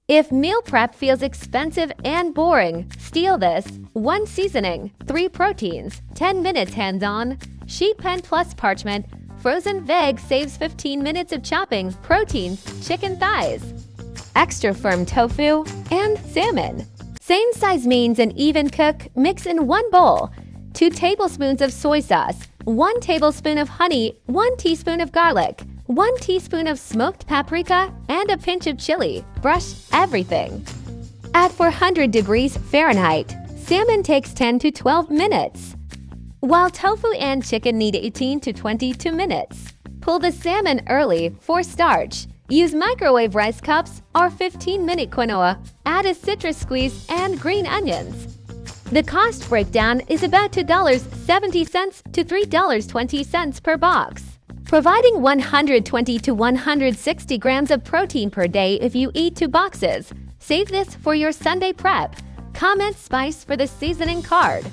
If meal prep feels expensive and boring, steal this. 1 seasoning, 3 proteins, 10 minutes hands-on. Sheet pan plus parchment. Frozen veg saves 15 minutes of chopping. Proteins, chicken thighs. Extra firm tofu and salmon. Same size means an even cook, mix in 1 bowl. 2 tablespoons of soy sauce, 1 tablespoon of honey, 1 teaspoon of garlic, 1 teaspoon of smoked paprika, and a pinch of chili. Brush everything. At 400 degrees Fahrenheit, salmon takes 10 to 12 minutes, while tofu and chicken need 18 to 22 minutes. Pull the salmon early for starch. Use microwave rice cups or 15-minute quinoa. Add a citrus squeeze and green onions. The cost breakdown is about $2.70 to $3.20 per box, providing 120 to 160 grams of protein per day if you eat 2 boxes. Save this for your Sunday prep. Comment spice for the seasoning card.